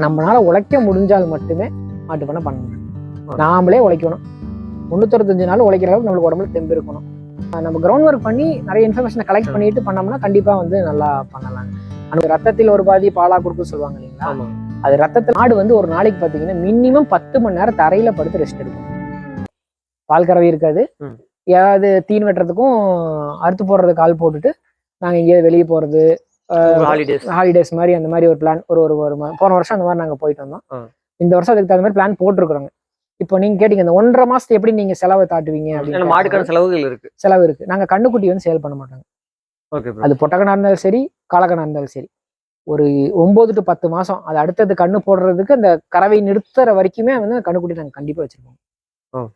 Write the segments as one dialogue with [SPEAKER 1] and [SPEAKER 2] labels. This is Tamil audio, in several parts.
[SPEAKER 1] நம்மளால உழைக்க முடிஞ்சால் மட்டுமே மாட்டு பண்ண பண்ணணும். நாமளே உழைக்கணும். 365 நாள் உழைக்கிற அளவுக்கு நம்மளுக்கு உடம்புல தெம்பு இருக்கணும். நம்ம கிரவுண்ட் ஒர்க் பண்ணி நிறைய இன்ஃபர்மேஷனை கலெக்ட் பண்ணிட்டு பண்ணோம்னா கண்டிப்பா வந்து நல்லா பண்ணலாங்க. அந்த ரத்தத்தில் ஒரு பாதி பாலா கொடுக்க சொல்லுவாங்க இல்லைங்களா? அது ரத்தத்தில் மாடு வந்து ஒரு நாளைக்கு பாத்தீங்கன்னா மினிமம் 10 மணி நேரம் தரையில படுத்து ரெஸ்ட் எடுக்கும். பால் கறவை இருக்காது. ஏதாவது தீன் வெட்டுறதுக்கும் அறுத்து போடுறதுக்கு ஆள் போட்டுட்டு நாங்க எங்கேயாவது வெளியே போறது, ஹாலிடேஸ் மாதிரி அந்த மாதிரி ஒரு பிளான் ஒரு போன வருஷம் அந்த மாதிரி நாங்க போயிட்டு வந்தோம். இந்த வருஷம் அதுக்கு தகுந்த மாதிரி பிளான் போட்டுருக்குறோங்க. இப்போ நீங்க கேட்டீங்க இந்த 1.5 மாசத்துக்கு எப்படி நீங்க செலவை தாட்டுவீங்க அப்படின்னு.
[SPEAKER 2] மாடுக்கான செலவுகள் இருக்கு.
[SPEAKER 1] செலவு இருக்கு. நாங்க கண்ணுக்குட்டி வந்து சேல் பண்ண மாட்டாங்க. அது பொட்டக்கணா இருந்தாலும் சரி, காலக்கணா இருந்தாலும் சரி, ஒரு 9 to 10 மாசம் அது அடுத்தது கண்ணு போடுறதுக்கு அந்த கறவை நிறுத்துற வரைக்குமே வந்து கண்ணுக்குட்டி நாங்க கண்டிப்பா வச்சிருப்போம்.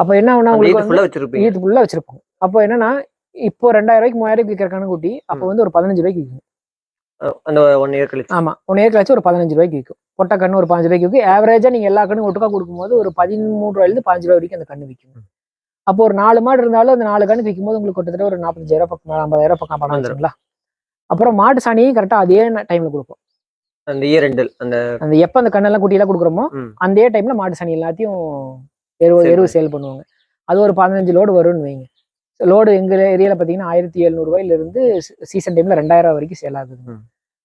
[SPEAKER 1] அப்ப என்ன ஆகுனா உங்களுக்கு ஈத்து ஃபுல்லா வச்சிருப்போம். அப்போ என்னன்னா இப்போ 2000 ரூபாய்க்கு 3000 விற்கிற கண்ணுக்குட்டி அப்போ வந்து ஒரு 15 ரூபாய்க்கு விற்கும்.
[SPEAKER 2] அந்த 1 இயர் கழிச்சு.
[SPEAKER 1] ஆமா, 1 இயர் கழிச்சு ஒரு 15 ரூபாய்க்கு விற்கும். பொட்டை கண்ணு ஒரு 5 ரூபாய்க்கு விற்கும். ஆவரேஜா நீங்க எல்லா கண்ணும் ஒட்டுக்கா கொடுக்கும்போது ஒரு 13 ரூபாயிலிருந்து 15 ரூபாய் வரைக்கும் அந்த கண்ணு விற்கும். அப்போ ஒரு 4 மாடு இருந்தாலும் அந்த 4 கண்ணு விற்கும் போது உங்களுக்கு கிட்டத்தட்ட ஒரு 45,000 பக்கம் 50,000 பக்கம் பணம் வந்துருங்களா? அப்புறம் மாட்டு சாணியும் கரெக்டா அதே டைம்ல கொடுப்போம்.
[SPEAKER 2] அந்த இயர் ரெண்டல் அந்த
[SPEAKER 1] எப்ப அந்த கண்ணெல்லாம் குட்டியெல்லாம் கொடுக்குறோமோ அந்த டைம்ல மாட்டு சாணி எல்லாத்தையும் எருவு சேல் பண்ணுவாங்க. அது ஒரு 15 லோடு வரும்னு வைங்க. லோடு எங்க ஏரியால பாத்தீங்கன்னா 1700 ரூபாயில இருந்து சீசன் டைம்ல 2000 வரைக்கும் சேல் ஆகுது.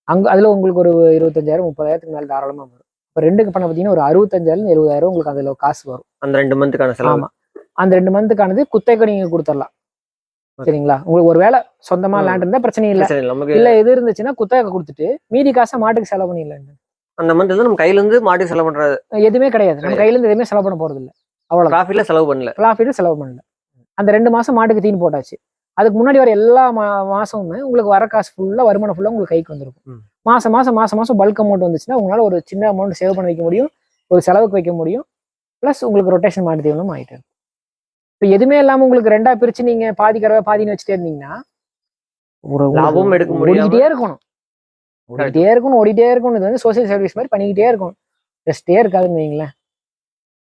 [SPEAKER 1] அங்க அதுல உங்களுக்கு ஒரு 25,000 30,000 மேல தாராளமா வரும். இப்போ ரெண்டுக்கு பண்ண பாத்தீங்கன்னா ஒரு 65,000 70,000 உங்களுக்கு அதுல காசு வரும்.
[SPEAKER 2] அந்த 2 மந்த்துக்கான செலவு. ஆமா,
[SPEAKER 1] அந்த 2 மந்த்துக்கானது குத்தகைக்கு நீங்க கொடுத்துடலாம். சரிங்களா? உங்களுக்கு ஒரு வேலை சொந்தமா லேண்ட் இருந்தா பிரச்சனை இல்லை. இல்ல எது இருந்துச்சுன்னா குத்தகை கொடுத்துட்டு மீதி காசை மாட்டுக்கு செலவு பண்ணிடலாம்.
[SPEAKER 2] அந்த மந்த் நம்ம கையில இருந்து மாட்டுக்கு செலவு பண்றது
[SPEAKER 1] எதுவுமே கிடையாது. நம்ம கையில இருந்து எதுவுமே செலவு பண்ண போறது இல்லை. அவ்வளவு
[SPEAKER 2] ப்ராஃபிட்ல செலவு பண்ணல.
[SPEAKER 1] அந்த 2 மாசம் மாட்டுக்கு தீன் போட்டாச்சு. அதுக்கு முன்னாடி வர எல்லா மாசமுமே உங்களுக்கு வர காசு ஃபுல்லா வருமானம் ஃபுல்லா உங்களுக்கு கைக்கு வந்துருக்கும். மாசம் பல்க் அமௌண்ட் வந்துச்சுன்னா உங்களால ஒரு சின்ன அமௌண்ட் சேவ் பண்ண வைக்க முடியும், ஒரு செலவுக்கு வைக்க முடியும். பிளஸ் உங்களுக்கு ரொட்டேஷன் மாட்டு தீவனம் ஆயிட்டு இருக்கும். இப்போ எதுவுமே இல்லாம உங்களுக்கு 2ஆ பிரிச்சு நீங்க பாதி கறவை பாதின்னு வச்சுட்டே இருந்தீங்கன்னா ஒரு
[SPEAKER 2] லாபம் எடுக்க
[SPEAKER 1] ஓடிக்கிட்டே இருக்கணும். ஓடிட்டே இருக்கணும். இது வந்து சோசியல் சர்வீஸ் மாதிரி பண்ணிக்கிட்டே இருக்கணும். ரெஸ்டே இருக்காதுன்னு வைங்களேன்.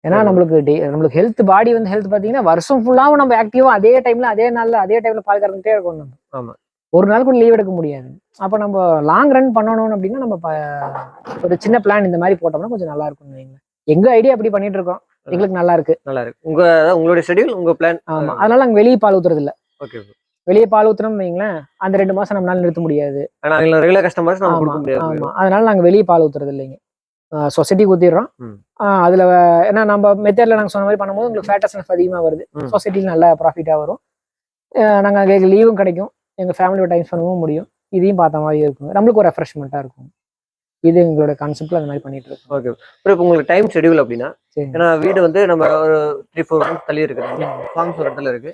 [SPEAKER 1] ஏன்னா நம்மளுக்கு ஹெல்த் பாடி வந்து ஹெல்த் பாத்தீங்கன்னா வருஷம் ஃபுல்லாவும் நம்ம ஆக்டிவா அதே டைம்ல பால் கறந்துட்டே இருக்கணும். நம்ம ஒரு நாள் கூட லீவ் எடுக்க முடியாது. அப்ப நம்ம லாங் ரன் பண்ணணும் அப்படின்னா நம்ம ஒரு சின்ன பிளான் இந்த மாதிரி போட்டோம்னா கொஞ்சம் நல்லா இருக்கும்னு வைங்களேன். எங்க ஐடியா அப்படி பண்ணிட்டு இருக்கோம். எங்களுக்கு நல்லா இருக்கு.
[SPEAKER 2] உங்களுடைய ஷெட்யூல், உங்க பிளான்.
[SPEAKER 1] ஆமா, அதனால நாங்க வெளியே பால் ஊத்துறது இல்ல. வெளியே பால் ஊத்துறோம்னு வைங்களேன், அந்த 2 மாசம் நம்மளால நிறுத்த முடியாது.
[SPEAKER 2] ரெகுலர் கஸ்டமர்ஸ் நம்ம கொடுக்க முடியாது.
[SPEAKER 1] ஆமா, அதனால நாங்க வெளியே பால் ஊத்துறது இல்லைங்க. சொசைட்டி ஊத்திடுறோம். அதுல ஏன்னா நம்ம மெத்தட்ல நாங்க சொன்ன மாதிரி பண்ணும்போது உங்களுக்கு ஃபேட்டஸ்னஸ் அதிகமா வருது. சொசைட்டில நல்ல ப்ராஃபிட்டா வரும். நாங்க லீவும் கிடைக்கும். எங்க ஃபேமிலியோட டைம் பண்ணவும் முடியும். இதையும் பார்த்த மாதிரி இருக்கும். நம்மளுக்கு ஒரு ரெஃப்ரெஷ்மெண்டா இருக்கும். இது எங்களோட கான்செப்ட்ல அந்த மாதிரி பண்ணிட்டு இருக்கோம்.
[SPEAKER 2] ஓகே. இப்போ உங்களுக்கு டைம் ஷெட்யூல் அப்படின்னா, ஏன்னா வீடு வந்து நம்ம ஒரு 3-4 மந்த்ஸ் தள்ளி இருக்குது, ஃபார்ம்ஸ் ஒரு இடத்துல இருக்கு.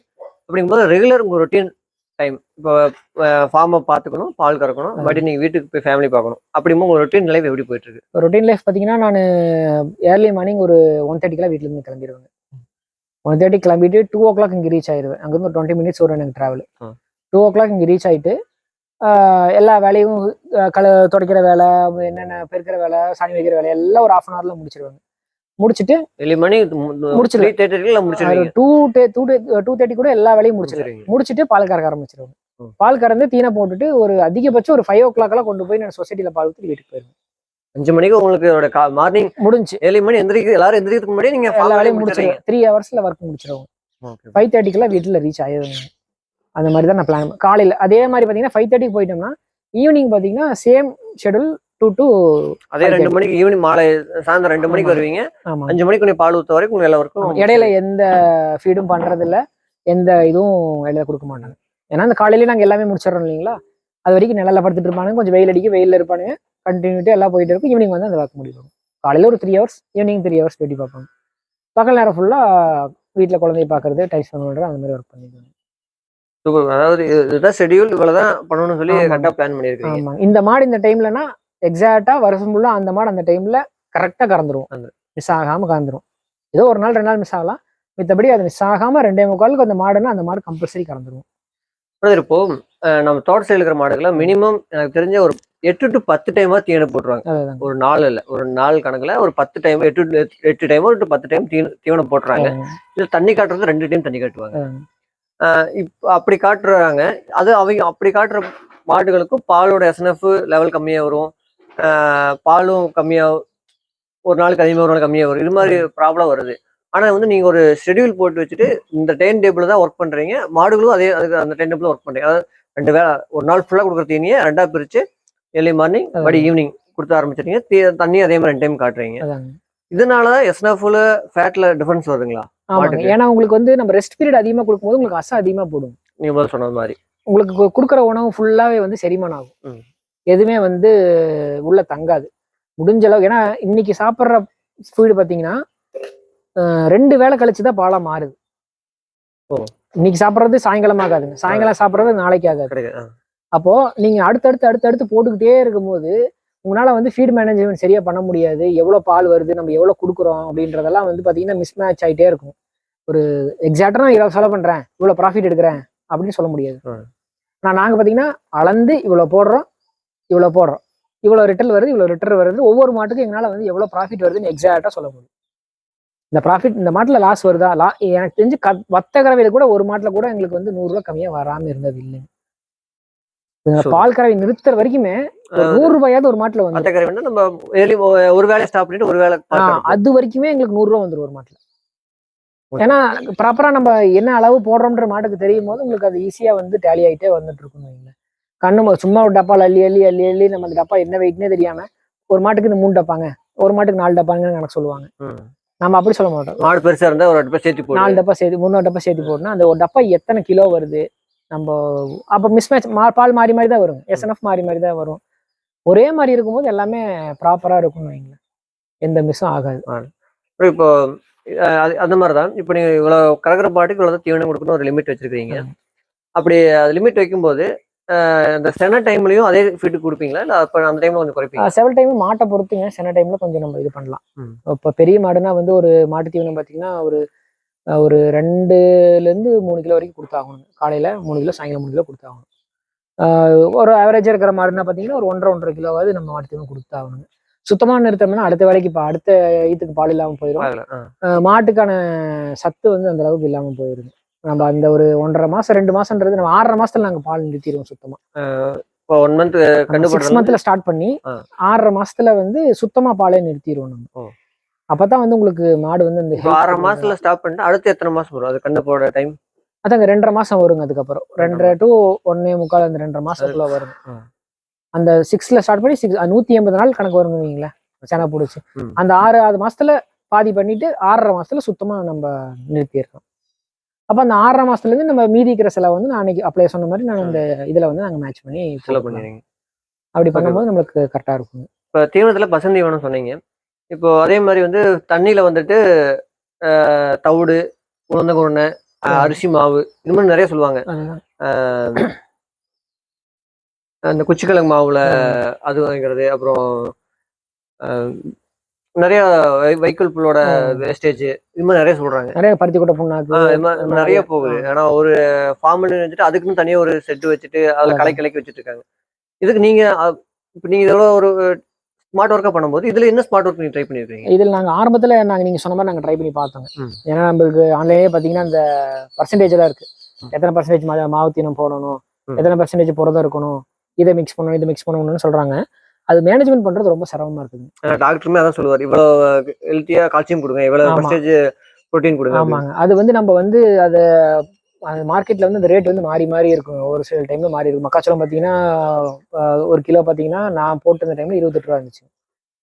[SPEAKER 2] அப்படிங்கும்போது ரெகுலர் உங்க ரொட்டீன் டைம், இப்போ ஃபார்மை பார்த்துக்கணும், பால் கறக்கணும், பட் நீங்க வீட்டுக்கு போய் ஃபேமிலி பார்க்கணும். அப்படிங்கும்போது உங்க ரொட்டீன் லைஃப் எப்படி போயிட்டு இருக்கு?
[SPEAKER 1] ரொட்டீன் லைஃப் பார்த்தீங்கன்னா நான் ஏர்லி மார்னிங் ஒரு 1:30 வீட்டுல இருந்து கிளம்பிடுவேங்க. 1:30 கிளம்பிட்டு 2 o'clock இங்கே ரீச் ஆயிடுவேன். அங்கிருந்து 20 minutes வரும் எனக்கு டிராவல். 2 o'clock இங்கே ரீச் ஆயிட்டு எல்லா வேலையும் துடைக்கிற வேலை, என்னென்ன பெருக்கிற வேலை, சாணி வைக்கிற வேலை எல்லாம் ஒரு 1/2 hourல முடிச்சிருவாங்க. முடிச்சுட்டு 2:30 கூட எல்லா வேலையும் முடிச்சிருவேன். முடிச்சுட்டு பால் கறக்க ஆரம்பிச்சிருவாங்க. பால் கறந்து தீனை போட்டுட்டு ஒரு அதிகபட்சம் ஒரு 5 o'clock எல்லாம் கொண்டு போய் நான் சொசைட்டில பால் ஊற்றி வீட்டுக்கு போயிருவேன்.
[SPEAKER 2] 5 மணிக்கு உங்களுக்கு மார்னிங் முடிஞ்சு 7 மணி எல்லாரும் எந்திரிக்கிறதுக்கு முன்னாடி நீங்க
[SPEAKER 1] எல்லா வேலையும் முடிச்சிருவேன். 3 hours ஒர்க் முடிச்சிருவோம். 5:30 வீட்டுல ரீச் ஆயிடுவேங்க. அந்த மாதிரி தான் நான் பிளான். காலையில் அதே மாதிரி பார்த்தீங்கன்னா 5:30 போயிட்டோம்னா ஈவினிங் பார்த்தீங்கன்னா சேம் ஷெட்யூல் 2 to
[SPEAKER 2] அதே 2 மணிக்கு ஈவினிங் மாலை சாயந்தரம் 2 மணிக்கு வருவீங்க. 5 மணிக்கு பால் ஊற்ற வரைக்கும் எல்லா வரைக்கும்
[SPEAKER 1] இடையில எந்த ஃபீடும் பண்றது இல்லை, எந்த இதுவும் இடையில கொடுக்க மாட்டாங்க. ஏன்னா அந்த காலையிலேயே நாங்கள் எல்லாமே முடிச்சிடறோம் இல்லைங்களா? அது வரைக்கும் நிழல்ல படுத்துட்டு இருப்பானுங்க, கொஞ்சம் வெயில் அடிக்க வெயிலில் இருப்பானுங்க, கண்டினியூட்டி எல்லாம் போயிட்டு இருக்கும். ஈவினிங் வந்து அந்த ஒர்க் முடியும். காலையில் ஒரு 3 hours, ஈவினிங் 3 hours வெட்டி பார்ப்பாங்க. பகல் நேரம் ஃபுல்லாக வீட்டில் குழந்தைய பார்க்கறது, டைம் ஸ்பெண்ட் பண்ணுறது, அந்த மாதிரி ஒர்க் பண்ணிடுவாங்க.
[SPEAKER 2] அதாவது இதுதான் ஷெட்யூல், இவ்வளவுதான் பண்ணணும்னு சொல்லி கரெக்டா பிளான் பண்ணிருக்கீங்க.
[SPEAKER 1] ஆமா, இந்த மாடு இந்த டைம்லனா எக்ஸாக்ட்டா வருஷம் ஃபுல்லா அந்த மாடு அந்த டைம்ல கரெக்டா கறந்துரும். மிஸ் ஆகாம கறந்துரும். ஏதோ ஒரு நாள் 2 நாள் மிஸ் ஆகலாம், மித்தபடி அது மிஸ் ஆகாம 2:45 அந்த மாடுன்னா அந்த மாடு கம்பல்சரி கறந்துரும்.
[SPEAKER 2] இப்போ நம்ம தோட்டத்தில் இருக்கிற மாடுகளை மினிமம் எனக்கு தெரிஞ்ச ஒரு 8 to 10 டைமா தீவனை போட்டுருவாங்க. ஒரு நாள் இல்ல, ஒரு நாள் கணக்குல ஒரு 10 டைம் 8 டைமோ 10 டைம் தீவனை போட்டுறாங்க. இது தண்ணி காட்டுறது 2 டைம் தண்ணி காட்டுவாங்க. இப்போ அப்படி காட்டுறாங்க. அது அவங்க அப்படி காட்டுற மாடுகளுக்கும் பாலோட SNF லெவல் கம்மியா வரும், பாலும் கம்மியா ஒரு நாளுக்கு அதிகமாக ஒரு நாள் கம்மியாக வரும். இது மாதிரி ப்ராப்ளம் வருது. ஆனால் வந்து நீங்கள் ஒரு ஷெட்யூல் போட்டு வச்சுட்டு இந்த டைம் டேபிள் தான் ஒர்க் பண்ணுறீங்க. மாடுகளும் அதுக்கு அந்த டைம் டேபிள் ஒர்க் பண்ணுறீங்க. அதாவது 2 வேளை ஒரு நாள் ஃபுல்லாக கொடுக்குற தீனியை 2ஆ பிரித்து ஏர்லி மார்னிங் படி ஈவினிங் கொடுத்து ஆரம்பிச்சிட்டீங்க. தண்ணி அதே மாதிரி 2 டைம் காட்டுறீங்க. இதனால தான் எஸ்என்எஃப்ல ஃபேட்ல டிஃபரன்ஸ் வருதுங்களா?
[SPEAKER 1] ஆமாங்க. ஏன்னா உங்களுக்கு வந்து நம்ம ரெஸ்ட் பீரியட் அதிகமாக கொடுக்கும்போது உங்களுக்கு அசை அதிகமாக போடும்.
[SPEAKER 2] நீங்க முதல்ல சொன்ன மாதிரி
[SPEAKER 1] உங்களுக்கு கொடுக்குற உணவு ஃபுல்லாவே வந்து செரிமானம் ஆகும். எதுவுமே வந்து உள்ள தங்காது முடிஞ்ச அளவு. ஏன்னா இன்னைக்கு சாப்பிட்ற ஃபீடு பார்த்தீங்கன்னா 2 வேளை கழிச்சு தான் பாலா மாறுது. இன்னைக்கு சாப்பிட்றது சாயங்காலம் ஆகாதுங்க, சாயங்காலம் சாப்பிட்றது நாளைக்கு ஆகாது. அப்போ நீங்க அடுத்தடுத்து போட்டுக்கிட்டே இருக்கும்போது உங்களால வந்து ஃபீட் மேனேஜ்மெண்ட் சரியா பண்ண முடியாது. எவ்வளவு பால் வருது, நம்ம எவ்வளவு கொடுக்குறோம் அப்படின்றதெல்லாம் வந்து பாத்தீங்கன்னா மிஸ் மேட்ச் ஆகிட்டே இருக்கும். ஒரு எக்ஸாக்டா நான் இவ்வளவு செலவு பண்றேன், இவ்வளவு ப்ராஃபிட் எடுக்கிறேன் அப்படின்னு சொல்ல முடியாது. நாங்க பாத்தீங்கன்னா அளந்து இவ்வளவு போடுறோம், இவ்வளவு ரிட்டர்ன் வருது, ஒவ்வொரு மாட்டுக்கும் எங்களால வந்து எவ்வளவு ப்ராஃபிட் வருதுன்னு எக்ஸாக்டா சொல்ல முடியும். இந்த ப்ராஃபிட் இந்த மாட்டுல லாஸ் வருதா, எனக்கு தெரிஞ்சு வத்த கறவையில கூட ஒரு மாட்டுல கூட எங்களுக்கு வந்து 100 ரூபாய் கம்மியா வராம இருந்தது இல்லைங்க. பால் கறவை நிறுத்துற வரைக்குமே 100 ரூபாயாவது ஒரு மாட்டுல வந்து
[SPEAKER 2] நம்ம ஒரு வேளை ஸ்டாப் பண்ணிட்டு ஒரு வேளை
[SPEAKER 1] அது வரைக்குமே எங்களுக்கு 100 ரூபாய் வந்துடும் ஒரு மாட்டுல. ஏன்னா ப்ராப்பரா நம்ம என்ன அளவு போடுறோம்ன்ற மாட்டுக்கு தெரியும் போது உங்களுக்கு அது ஈஸியா வந்து டேலி ஆகிட்டே வந்துட்டு இருக்கும். கண்ணு சும்மா ஒரு டப்பால் அள்ளி நம்ம அந்த டப்பா என்ன வெயிட்னே தெரியாம ஒரு மாட்டுக்கு இந்த 3 டப்பாங்க, ஒரு மாட்டுக்கு 4 டப்பாங்கன்னு கணக்கு சொல்லுவாங்க. நம்ம அப்படி சொல்ல மாட்டோம்.
[SPEAKER 2] மாடு பெருசா இருந்தா ஒரு டப்பா சேர்த்து
[SPEAKER 1] 4 டப்பா சேர்த்து 3 டப்பா சேர்த்து போடணும். அந்த ஒரு டப்பா எத்தனை கிலோ வருது நம்ம அப்ப மிஸ்மேட்ச் பால் மாறி மாதிரி தான் வரும், எஸ்என்எஃப் மாறி மாதிரி தான் வரும். ஒரே மாதிரி இருக்கும்போது எல்லாமே ப்ராப்பரா இருக்கும்னு வைங்களேன், எந்த மிஸ்ஸும் ஆகாது.
[SPEAKER 2] இப்போ அந்த மாதிரிதான் இப்போ நீங்க இவ்வளவு கறக்கிற பாட்டுக்கு இவ்வளவு தீவனம் கொடுக்கணும் ஒரு லிமிட் வச்சிருக்கீங்க. அப்படி லிமிட் வைக்கும்போது இந்த சென டைம்லயும் அதே ஃபீட் கொடுப்பீங்களா, இல்ல அப்ப அந்த டைம்ல கொஞ்சம் குறைப்பீங்க?
[SPEAKER 1] செவல் டைம் மாட்டை பொறுத்துங்க. சென டைம்ல கொஞ்சம் நம்ம இது பண்ணலாம். இப்போ பெரிய மாடுனா வந்து ஒரு மாட்டு தீவனம் பார்த்தீங்கன்னா ஒரு 2-3 கிலோ வரைக்கும் கொடுத்தாகணும். காலையில 3 கிலோ, சாயங்காலம் 3 கிலோ கொடுத்தாகணும். ஒரு ஆவரேஜா இருக்கிற மாடுன்னா பார்த்தீங்கன்னா ஒரு 1.5 கிலோவாவது நம்ம மாட்டு தீவனம் கொடுத்தாகணுங்க. சுத்தமா நிறுத்தோம்னா அடுத்த வேலைக்கு அடுத்த ஈத்துக்கு பால் இல்லாம போயிடும். மாட்டுக்கான சத்து வந்து அந்த அளவுக்கு இல்லாம போயிருது. நம்ம அந்த ஒரு 1.5 மாசம் 2 மாசம்ன்றது நம்ம 6.5 மாசத்துல நாங்க பால் நிறுத்திடுவோம் சுத்தமா.
[SPEAKER 2] 1 மந்த்
[SPEAKER 1] 6 மந்த்ல ஸ்டார்ட் பண்ணி 6.5 மாசத்துல வந்து சுத்தமா பாலே நிறுத்திடுவோம் நம்ம. அப்பதான் வந்து உங்களுக்கு மாடு வந்து இந்த
[SPEAKER 2] 6 மாசத்துல ஸ்டாப் பண்ணிட்டு அடுத்து எத்தனை மாசம் வரும் அது கண்ணு போட டைம்?
[SPEAKER 1] அதாங்க 2.5 மாசம் வருங்க. அதுக்கப்புறம் 2.5 to 1.25 அந்த 2.5 மாசத்துக்குள்ள வரும். அந்த 6ல ஸ்டார்ட் பண்ணி 180 நாள் கணக்கு வருங்க நீங்களே செனை பிடிச்சி. அந்த 6 மாசத்துல பாதி பண்ணிட்டு 6.5 மாசத்துல சுத்தமா நம்ம நிறுத்திடுறோம். அப்ப அந்த 6.5 மாசத்துல இருந்து நம்ம மீதி இருக்கிற செலவு வந்து நான் அன்னைக்கு அப்ளை சொன்ன மாதிரி நான் இந்த இதுல வந்து நாங்க மேட்ச் பண்ணி
[SPEAKER 2] செலவு பண்ணிடுறீங்க.
[SPEAKER 1] அப்படி பண்ணும்போது நம்மளுக்கு கரெக்டா இருக்கும்.
[SPEAKER 2] இப்ப தீவனத்துல பசந்தீவனம் சொன்னீங்க. இப்போ அதே மாதிரி வந்து தண்ணியில வந்துட்டு தவிடு, உளுந்த குருணை, அரிசி மாவு இது மாதிரி நிறைய சொல்லுவாங்க. அந்த குச்சிக்கிழங்கு மாவுல அது வாங்கிறது, அப்புறம் நிறைய வைக்கோல் புல்லோட வேஸ்டேஜ் இது மாதிரி நிறைய சொல்றாங்க.
[SPEAKER 1] நிறைய பருத்தி கொட்டை புண்ணாக்கு
[SPEAKER 2] நிறைய போகுது. ஆனா ஒரு ஃபார்ம்ல வச்சுட்டு அதுக்குன்னு தனியா ஒரு செட்டு வச்சுட்டு அதுல கலக்கி வச்சுட்டு இருக்காங்க. இதுக்கு நீங்க இப்ப நீங்க இதெல்லாம் ஒரு ஸ்மார்ட் ஒர்க்கா பண்ணும்போது இதுல என்ன ஸ்மார்ட் ஒர்க் நீங்க ட்ரை பண்ணிருக்கீங்க?
[SPEAKER 1] இதுல நாங்க ஆரம்பத்துல நீங்க சொன்ன மாதிரி நாங்க ட்ரை பண்ணி பார்த்தோங்க. ஏன்னா நம்மளுக்கு ஆன்லைன்லயே பாத்தீங்கன்னா இந்த பர்சன்டேஜ் எல்லாம் இருக்கு. எத்தனை பர்சன்டேஜ் மாவு தீவனம் போடணும், எத்தனை பர்சன்டேஜ் புரதம் இருக்கணும், இதை மிக்ஸ் பண்ணணும்னு சொல்றாங்க. அது மேனேஜ்மெண்ட் பண்றது ரொம்ப சிரமமா இருக்குது.
[SPEAKER 2] டாக்டருமே அதான் சொல்லுவார், இவ்வளவு ஹெல்த்தியா கால்சியம் கொடுங்க, இவ்வளவு பர்சன்டேஜ் புரோட்டீன் கொடுங்க.
[SPEAKER 1] ஆமாங்க. அது வந்து நம்ம வந்து அதை மார்க்கெட்ல வந்து அந்த ரேட் வந்து மாறி இருக்கும். ஒரு சில டைம்ல மாறி இருக்கும். மக்காச்சோளம் பாத்தீங்கன்னா 1 கிலோ பாத்தீங்கன்னா நான் போட்டு அந்த டைம்ல 28 ரூபா இருந்துச்சு.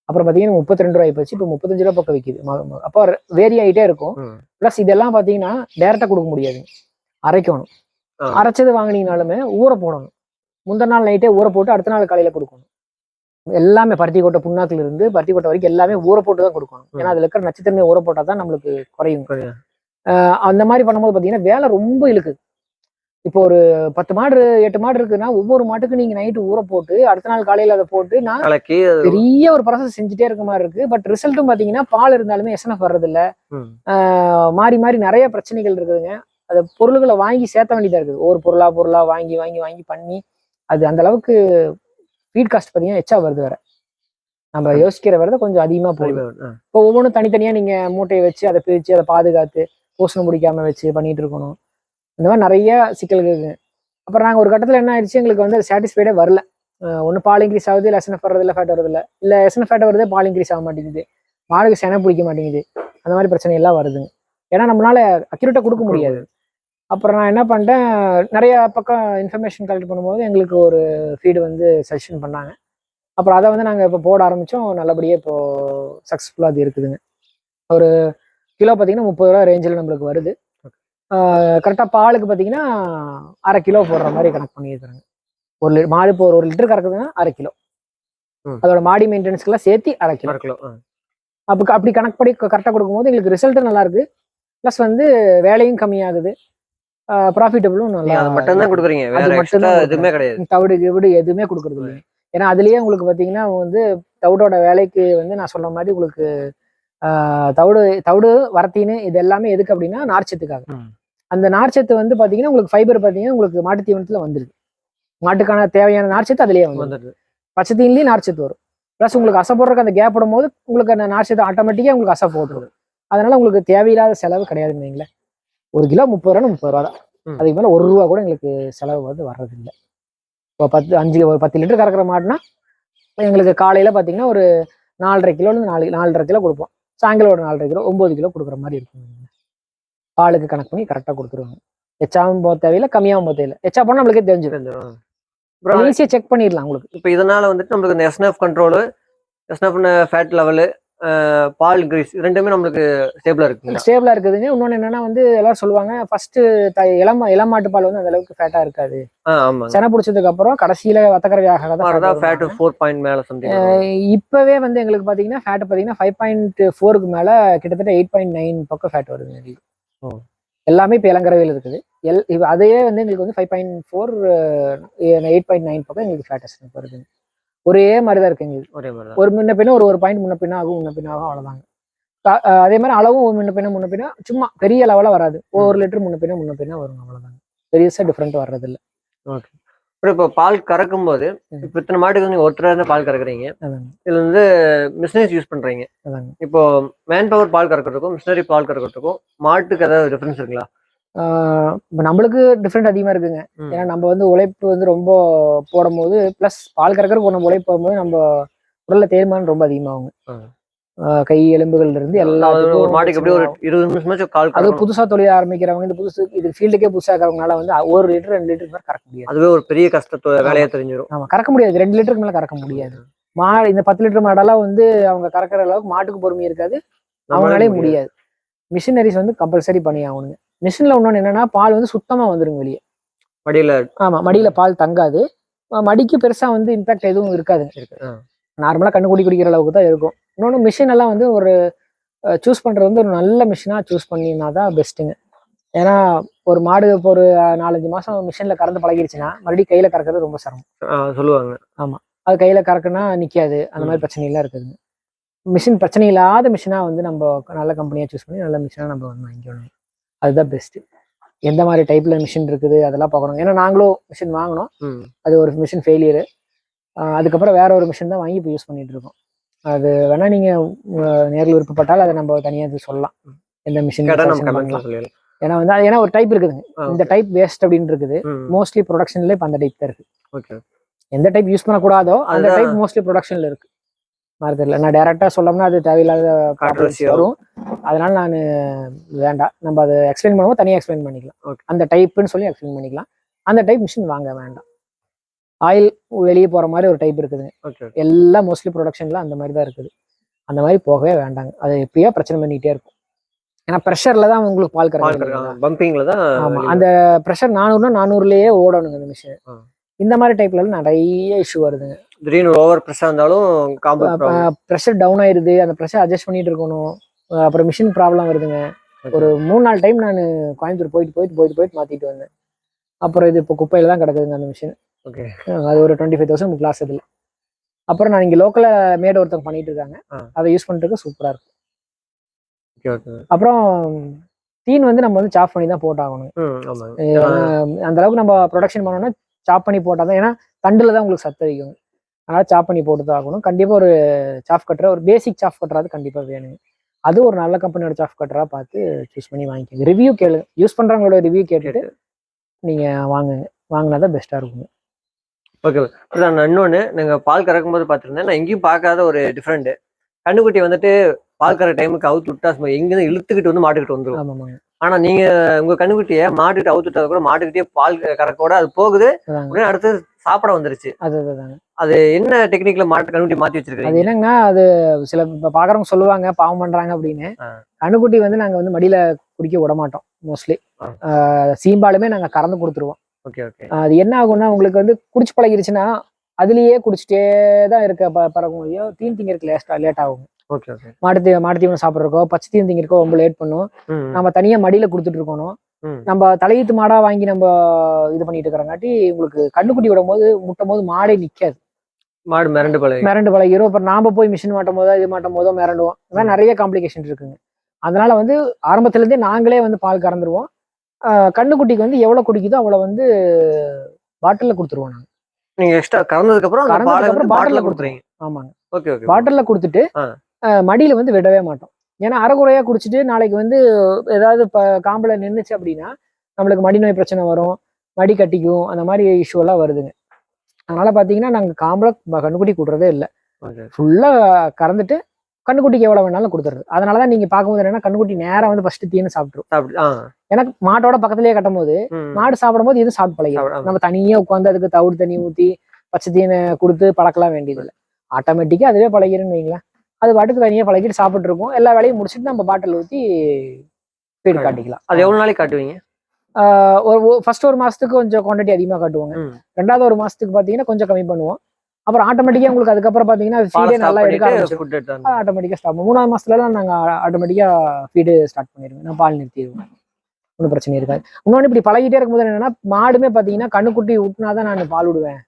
[SPEAKER 1] அப்புறம் பாத்தீங்கன்னா 32 ரூபாய் போச்சு. இப்போ 35 ரூபா பக்கம் விற்கிது. அப்போ வேரி ஆகிட்டே இருக்கும். பிளஸ் இதெல்லாம் பாத்தீங்கன்னா டைரக்டா கொடுக்க முடியாது, அரைக்கணும். அரைச்சது வாங்கினீங்கனாலுமே ஊற போடணும். முந்தின நாள் நைட்டே ஊற போட்டு அடுத்த நாள் காலையில கொடுக்கணும். எல்லாமே பருத்தி கொட்டை புண்ணாக்குல இருந்து பருத்தி கொட்டை வரைக்கும் எல்லாமே ஊற போட்டு தான் கொடுக்கணும். ஏன்னா அதுல இருக்கிற நச்சுத்தன்மையை ஊற போட்டா தான் நம்மளுக்கு குறையும். அந்த மாதிரி பண்ணும்போது பாத்தீங்கன்னா வேலை ரொம்ப இழுக்குது. இப்போ ஒரு 10 மாடு 8 மாடு இருக்குன்னா ஒவ்வொரு மாட்டுக்கு நீங்க நைட்டு ஊற போட்டு அடுத்த நாள் காலையில அதை போட்டு நான் பெரிய ஒரு ப்ராசஸ் செஞ்சுட்டே இருக்க மாதிரி இருக்கு. பட் ரிசல்ட்டும் பாத்தீங்கன்னா பால் இருந்தாலுமே எஸ்என்எஃப் வர்றது இல்ல. மாறி நிறைய பிரச்சனைகள் இருக்குதுங்க. அது பொருள்களை வாங்கி சேர்த்த வேண்டியதா இருக்குது. ஒவ்வொரு பொருளா வாங்கி பண்ணி அது அந்த அளவுக்கு ஃபீட் காஸ்ட் பாத்தீங்கன்னா எச்சா வருது. வேற நம்ம யோசிக்கிற வரத கொஞ்சம் அதிகமா போகுது. இப்போ ஒவ்வொன்றும் தனித்தனியா நீங்க மூட்டையை வச்சு அதை பிரிச்சு அதை பாதுகாத்து பூசணம் முடிக்காம வச்சு பண்ணிட்டு இருக்கணும். இந்த மாதிரி நிறைய சிக்கல்கள் இருக்கு. அப்புறம் நாங்கள் ஒரு கட்டத்தில் என்ன ஆயிடுச்சு, எங்களுக்கு வந்து அது சாட்டிஸ்ஃபைடே வரல. ஒன்று பால் இன்க்ரீஸ் ஆகுது, இல்லை எஸ்என்எஃப் வர்றது இல்லை, ஃபேட் வருது இல்லை எஸ்என்எஃப் ஃபேட் வருது, பால் இன்க்ரீஸ் ஆக மாட்டேங்குது. மாடுக்கு செனை பிடிக்க மாட்டேங்குது, அந்த மாதிரி பிரச்சனை எல்லாம் வருதுங்க. ஏன்னா நம்மளால அக்யூரேட்டாக கொடுக்க முடியாது. அப்புறம் நான் என்ன பண்ணிட்டேன், நிறைய பக்கம் இன்ஃபர்மேஷன் கலெக்ட் பண்ணும்போது எங்களுக்கு ஒரு ஃபீடு வந்து சஜஷன் பண்ணாங்க. அப்புறம் அதை வந்து நாங்கள் இப்போ போட ஆரம்பித்தோம். நல்லபடியாக இப்போ சக்ஸஸ்ஃபுல்லாக அது இருக்குதுங்க. ஒரு கிலோ பார்த்தீங்கன்னா 30 ரூபா ரேஞ்சில் நம்மளுக்கு வருது. கரெக்டாக பாலுக்கு பார்த்தீங்கன்னா 1/2 கிலோ போடுற மாதிரி கணக்கு பண்ணியிருக்கிறாங்க. மாடு இப்போ ஒரு லிட்டர் கறக்குதுன்னா 1/2 கிலோ, அதோட மாடி மெயின்டெனன்ஸ்க்கெல்லாம் சேர்த்து 1/2 கிலோ. அப்படி கணக்கு படி கரெக்டாக கொடுக்கும்போது எங்களுக்கு ரிசல்ட்டும் நல்லா இருக்கு, ப்ளஸ் வந்து வேலையும் கம்மியாகுது, ப்ராஃபிட்டபிளும் நல்லா.
[SPEAKER 2] அது மட்டும் தான் கொடுக்குறீங்க, வேற எக்ஸ்ட்ரா எதுவுமே கிடையாது.
[SPEAKER 1] தவிடு கிவிடு எதுவுமே கொடுக்குறது இல்லை. ஏன்னா அதுலயே உங்களுக்கு பார்த்தீங்கன்னா வந்து தவிடோட வேலைக்கு வந்து நான் சொன்ன மாதிரி உங்களுக்கு தவிடு வரத்தீனு இது எல்லாமே எதுக்கு அப்படின்னா நார்ச்சத்துக்காக. அந்த நார்ச்சத்து வந்து பார்த்தீங்கன்னா உங்களுக்கு ஃபைபர் பார்த்தீங்கன்னா உங்களுக்கு மாட்டு தீவனத்தில் வந்துடுது. மாட்டுக்கான தேவையான நார்ச்சத்து அதுலேயே வந்துடுது. பச்சை தீனிலையும் நார்ச்சத்து வரும். ப்ளஸ் உங்களுக்கு அசை போடுறதுக்கு அந்த கேப் விடும் போது உங்களுக்கு அந்த நார்ச்சத்து ஆட்டோமேட்டிக்காக உங்களுக்கு அசை போட்டுருது. அதனால உங்களுக்கு தேவையில்லாத செலவு கிடையாதுன்னு வைங்களேன். 1 கிலோ 30 ரூபா 30 ரூபா தான். அதுக்கு மேலே 1 ரூபா கூட எங்களுக்கு செலவு வந்து வர்றதில்லை. இப்போ 10 லிட்டர் கறக்கிற மாடுனா எங்களுக்கு காலையில் பார்த்தீங்கன்னா ஒரு 4.5 கிலோலேருந்து 4.5 கிலோ கொடுப்போம். சாயங்காலம் ஒரு 4.5 கிலோ 9 கிலோ கொடுக்குற மாதிரி இருக்கும். பாலுக்கு கணக்கு பண்ணி கரெக்டாக கொடுத்துருவாங்க. எச்சாவும் போக தேவையில்லை, கம்மியாகவும் போக தேவையில்லை. எச்சா போனால் நம்மளுக்கே தெரிஞ்சிடும், ஈஸியாக செக் பண்ணிடலாம் உங்களுக்கு.
[SPEAKER 2] இப்போ இதனால வந்துட்டு நம்மளுக்கு இந்த SNF control, SNF fat level, பால் கிரீஸ் ரெண்டுமே நம்மளுக்கு ஸ்டேபிளா
[SPEAKER 1] இருக்குதுங்க. இன்னொன்று என்னன்னா வந்து எல்லாரும் சொல்லுவாங்க ஃபர்ஸ்ட் இளமாட்டு பால் வந்து அந்த அளவுக்கு ஃபேட்டா இருக்காது. செனை பிடிச்சதுக்கு அப்புறம் கடைசியில வத்தக்கரவை இப்பவே வந்து எங்களுக்கு பாத்தீங்கன்னா ஃபேட் பாத்தீங்கன்னா 5.4க்கு மேல கிட்டத்தட்ட 8.9 பக்கம் ஃபேட் வருது எங்களுக்கு. எல்லாமே இப்போ இளங்கரவையில் இருக்குது. அதையே வந்து எங்களுக்கு வந்து 5.4 8.9 பக்கம் எங்களுக்கு ஃபேட்டஸ் வருது. ஒரே மாதிரி தான் இருக்கு எங்களுக்கு. ஒரு முன்ன பின்ன ஒரு பாயிண்ட் முன்ன பின்ன ஆகும் அவ்வளவுதாங்க. அதே மாதிரி அளவும் முன்ன பின்ன சும்மா பெரிய லெவலா வராது. 1 லிட்டர் முன்ன பின்ன வரும், அவ்வளவுதாங்க. பெருசா டிஃபரெண்ட் வர்றது இல்லை.
[SPEAKER 2] ஓகே. இப்போ பால் கறக்கும் போது இப்போ இத்தனை மாட்டுக்கு நீங்க ஒருத்தரா இருந்து பால் கறக்குறீங்க, இதுல வந்து மிஷினரிஸ் யூஸ் பண்றீங்க. இப்போ மேன் பவர் பால் கறக்கிறதுக்கும் மிஷினரி பால் கறக்கிறதுக்கும் மாட்டுக்கு ஏதாவது டிஃபரன்ஸ் இருக்குங்களா?
[SPEAKER 1] இப்போ நம்மளுக்கு டிஃப்ரெண்ட் அதிகமாக இருக்குங்க. ஏன்னா நம்ம வந்து உழைப்பு வந்து ரொம்ப போடும் போது ப்ளஸ் பால் கறக்கிறதுக்கு நம்ம உழைப்பு போடும்போது நம்ம உடல்ல தேய்மானம் ரொம்ப அதிகமாகும். கை எலும்புகள்ல இருந்து எல்லாத்துக்கும்
[SPEAKER 2] மாட்டுக்கு எப்படி ஒரு 20 நிமிஷம் கால்.
[SPEAKER 1] அது புதுசா தொழில் ஆரம்பிக்கிறவங்க இந்த இது ஃபீல்டுக்கே புதுசா இருக்கிறவங்களால வந்து 1 லிட்டர் 2 லிட்டர் மேல கறக்க முடியாது.
[SPEAKER 2] அதுவே ஒரு பெரிய கஷ்டத்தோட வேலையா தெரிஞ்சிடும்.
[SPEAKER 1] ஆமா, கறக்க முடியாது. 2 லிட்டருக்கு மேல கறக்க முடியாது. இந்த 10 லிட்டர் மாடெல்லாம் வந்து அவங்க கறக்கிற அளவுக்கு மாட்டுக்கு பொறுமை இருக்காது, அவங்களாலே முடியாது. மிஷினரிஸ் வந்து கம்பல்சரி பண்ணி ஆகணுங்க. மிஷின்ல ஒண்ணு என்னன்னா பால் வந்து சுத்தமா வந்துருங்க வெளியே
[SPEAKER 2] மடியில.
[SPEAKER 1] ஆமா, மடியில பால் தங்காது. மடிக்கு பெருசா வந்து இம்பாக்ட் எதுவும் இருக்காது. நார்மலா கண்ணு குடிக்கிற அளவுக்கு தான் இருக்கும். இன்னொன்று மிஷின் எல்லாம் வந்து ஒரு சூஸ் பண்றது வந்து ஒரு நல்ல மிஷினா சூஸ் பண்ணினா தான் பெஸ்ட்டுங்க. ஏன்னா ஒரு மாடு இப்போ ஒரு 4-5 மாசம் மிஷின்ல கறந்து பழகிடுச்சுன்னா மறுபடியும் கையில கறக்கிறது ரொம்ப சிரமம்
[SPEAKER 2] சொல்லுவாங்க.
[SPEAKER 1] ஆமா, அது கையில கறக்குன்னா நிக்காது, அந்த மாதிரி பிரச்சனை எல்லாம் இருக்குதுங்க. மிஷின் பிரச்சனை இல்லாத மிஷினா வந்து நம்ம நல்ல கம்பெனியா சூஸ் பண்ணி நல்ல மிஷினா நம்ம வந்து வாங்கிக்கணும். அதுதான் பெஸ்ட். எந்த மாதிரி டைப்ல மிஷின் இருக்குது அதெல்லாம் பார்க்கணும். ஏன்னா நாங்களும் மிஷின் வாங்கினோம், அது ஒரு மிஷின் ஃபெயிலியரு. அதுக்கப்புறம் வேற ஒரு மிஷின் தான் வாங்கி இப்போ யூஸ் பண்ணிட்டு இருக்கோம். அது வேணா நீங்க நேரில் விருப்பப்பட்டால் அதை நம்ம தனியாக சொல்லலாம், எந்த மிஷின் பண்ணலாம். ஏன்னா வந்து ஏன்னா ஒரு டைப் இருக்குதுங்க, இந்த டைப் வேஸ்ட் அப்படின்னு இருக்குது. மோஸ்ட்லி ப்ரொடக்ஷன்ல இப்போ அந்த டைப் தான் இருக்கு. எந்த டைப் யூஸ் பண்ணக்கூடாதோ அந்த டைப் மோஸ்ட்லி ப்ரொடக்ஷன்ல இருக்கு. மாதிரி தெரியல, நான் டைரக்டா சொல்லணும்னா அது தேவையில்லாத வரும். அதனால நான் வேண்டாம், நம்ம அதை எக்ஸ்பிளைன் பண்ணுவோம், தனியாக எக்ஸ்பிளைன் பண்ணிக்கலாம். அந்த டைப்புன்னு சொல்லி எக்ஸ்பிளைன் பண்ணிக்கலாம். அந்த டைப் மிஷின் வாங்க வேண்டாம். ஆயில் வெளியே போற மாதிரி ஒரு டைப் இருக்குதுங்க, எல்லாம் மோஸ்ட்லி ப்ரொடக்ஷன்ல அந்த மாதிரி தான் இருக்குது. அந்த மாதிரி போகவே வேண்டாங்க, அது எப்படியோ பிரச்சனை பண்ணிக்கிட்டே இருக்கும். ஏன்னா ப்ரெஷர்ல தான் உங்களுக்கு பால் கறக்குறாங்க,
[SPEAKER 2] பம்பிங்ல தான்.
[SPEAKER 1] ஆமா, அந்த ப்ரெஷர் 400-400லயே ஓடணுங்க அந்த மிஷின். இந்த மாதிரி டைப்ல நிறைய இஷ்யூ வருதுங்க.
[SPEAKER 2] திடீர்னு ஓவர் ப்ரெஷர் இருந்தாலும்
[SPEAKER 1] ப்ரெஷர் டவுன் ஆயிருது, அந்த ப்ரெஷர் அட்ஜஸ்ட் பண்ணிட்டு இருக்கணும். அப்புறம் மிஷின் ப்ராப்ளம் வருதுங்க. ஒரு 3-4 டைம் நான் கோயம்புத்தூர் போயிட்டு மாத்திட்டு வந்தேன். அப்புறம் இது இப்போ குப்பையில தான் கிடக்குதுங்க அந்த மிஷின். அது ஒரு 25,000 கிளாஸ் இதில். அப்புறம் நான் இங்கே லோக்கல்ல மேட் ஒருத்தவங்க பண்ணிட்டு இருக்காங்க, அதை யூஸ் பண்ணிட்டு சூப்பரா இருக்கு. அப்புறம் தீன் வந்து நம்ம வந்து சாப் பண்ணி தான் போட்டாகணும். அந்த அளவுக்கு நம்ம ப்ரொடக்ஷன் பண்ணோம்னா சாப் பண்ணி போட்டாதான், ஏன்னா தண்டுல தான் உங்களுக்கு சத்து அதிகம். அதனால சாப் பண்ணி போட்டு தான் ஆகணும். கண்டிப்பா ஒரு சாஃப் கட்டர், ஒரு பேசிக் சாஃப் கட்டராது கண்டிப்பா வேணுங்க. அது ஒரு நல்ல கம்பெனியோட சாஃப் கட்டரா பார்த்து சூஸ் பண்ணி வாங்கிக்கோங்க. ரிவ்யூ கேளுங்க, யூஸ் பண்றவங்களோட ரிவ்யூ கேட்டுட்டு நீங்க வாங்குங்க, வாங்கினாதான் பெஸ்டா இருக்குங்க.
[SPEAKER 2] ஓகே, நான் இன்னொன்று நீங்கள் பால் கறக்கும் போது பார்த்துருந்தேன், நான் எங்கேயும் பார்க்காத ஒரு டிஃப்ரெண்ட். கண்ணுக்குட்டி வந்துட்டு பால் கற டைமுக்கு அவுத்து விட்டா எங்கேருந்து இழுத்துக்கிட்டு வந்து மாட்டுக்கிட்டு வந்துடும்.
[SPEAKER 1] ஆமாங்க.
[SPEAKER 2] ஆனா நீங்க உங்க கண்ணுக்குட்டியை மாட்டுக்கிட்டு அவுத்து விட்டது கூட மாட்டுக்கிட்டே பால் கறக்கோட அது போகுது, உடனே அடுத்து சாப்பிட வந்துருச்சு. அது என்ன டெக்னிக்ல மாட்டு கண்ணுக்குட்டி மாத்தி வச்சிருக்கீங்க?
[SPEAKER 1] அது என்னங்கன்னா, அது சில பாக்குறவங்க சொல்லுவாங்க பாவம் பண்றாங்க அப்படின்னு. கண்ணுக்குட்டி வந்து நாங்க வந்து மடியில குடிக்க விட மாட்டோம் மோஸ்ட்லி. சீம்பாலுமே நாங்க கறந்து கொடுத்துருவோம். அது என்ன ஆகும்னா, உங்களுக்கு வந்து குடிச்சு பழகிருச்சுன்னா அதுலயே குடிச்சிட்டே தான் இருக்க பறக்கும். ஐயோ தீன் திங்கிறதுக்கு லேட் ஆகும். மாட்டு தீவனம் சாப்பிட்றக்கோ பச்சை தீவனம் திங்கிறக்கோ ரொம்ப லேட் பண்ணும். நம்ம தனியா மடியில கொடுத்துட்டு இருக்கணும். நம்ம தலையீத்து மாடா வாங்கி நம்ம இது பண்ணிட்டு இருக்கிறங்காட்டி உங்களுக்கு கண்ணுக்குட்டி விடும் போது முட்டும் போது மாடே நிக்காது.
[SPEAKER 2] மாடு மிரண்டு
[SPEAKER 1] பழகிரும். அப்புறம் நாம போய் மிஷின் மாட்டும் போதோ இது மாட்டும் போதோ மிரண்டுவோம். இதெல்லாம் நிறைய காம்ப்ளிகேஷன் இருக்குங்க. அதனால வந்து ஆரம்பத்துல இருந்தே நாங்களே வந்து பால் கறந்துருவோம். கண்ணுக்குட்டிக்கு வந்து எவ்வளவு குடிக்குதோ அவ்வளவு வந்து பாட்டில்ல கொடுத்துருவோம். நாங்க
[SPEAKER 2] நீங்க எக்ஸ்ட்ரா கறந்ததுக்கு அப்புறம் பாட்டில்ல கொடுத்துறீங்க?
[SPEAKER 1] ஆமாங்க. பாட்டில்ல கொடுத்துட்டு மடியில வந்து விடவே மாட்டோம். ஏன்னா அரைகுறையா குடிச்சிட்டு நாளைக்கு வந்து ஏதாவது காம்புல நின்றுச்சு அப்படின்னா நம்மளுக்கு மடி நோய் பிரச்சனை வரும், மடி கட்டிக்கும், அந்த மாதிரி இஷ்யூ எல்லாம் வருதுங்க. அதனால பாத்தீங்கன்னா நாங்க காம்புல கண்ணுக்குட்டி கூடுறதே இல்லை. ஃபுல்லா கறந்துட்டு கண்ணுக்குட்டிக்கு எவ்வளவு வேணாலும் கொடுத்துருது. அதனாலதான் நீங்க பார்க்கும்போது என்னன்னா கண்ணுக்குட்டி நேரம் வந்து ஃபர்ஸ்ட் தீனு சாப்பிட்டுரும். எனக்கு மாட்டோட பக்கத்திலேயே கட்டும் போது மாடு சாப்பிடும் போது இது சாப்பிட்டு பழகிடும். நம்ம தனியா உட்காந்து அதுக்கு தவிடு தண்ணி ஊத்தி பச்சை தீனை கொடுத்து பழக்கலாம் வேண்டியது இல்லை. ஆட்டோமேட்டிக்கா அதுவே பழகிருன்னு வைங்களேன். அது பாட்டுக்கு தனியா பழகிட்டு சாப்பிட்டு இருக்கும். எல்லா வேலையும் முடிச்சுட்டு நம்ம பாட்டில் ஊத்தி ஃபீடு காட்டிக்கலாம்.
[SPEAKER 2] அது எவ்வளவு நாளைக்கு காட்டுவீங்க?
[SPEAKER 1] ஃபர்ஸ்ட் ஒரு மாசத்துக்கு கொஞ்சம் குவான்டிட்டி அதிகமா காட்டுவாங்க. ரெண்டாவது ஒரு மாசத்துக்கு பாத்தீங்கன்னா கொஞ்சம் கம்மி பண்ணுவோம். அப்புறம் ஆட்டோமேட்டிக்கா உங்களுக்கு அதுக்கப்புறம் பாத்தீங்கன்னா ஃபீடே நல்லா எடுக்க ஆரம்பிச்சிடும். ஆட்டோமேட்டிக்கா ஸ்டாப். 3ஆவது மாசத்துல எல்லாம் நாங்க ஆட்டோமேட்டிக்கா ஃபீடு ஸ்டார்ட் பண்ணிடுவோம். நான் பால் நிறுத்திடுவோம். ஒன்றும் பிரச்சனை இருக்காது. இன்னொன்னு இப்படி பழகிட்டே இருக்கும்போது என்னன்னா மாடுமே பாத்தீங்கன்னா கண்ணுக்குட்டி விட்டுனாதான் நான் பால் விடுவேன்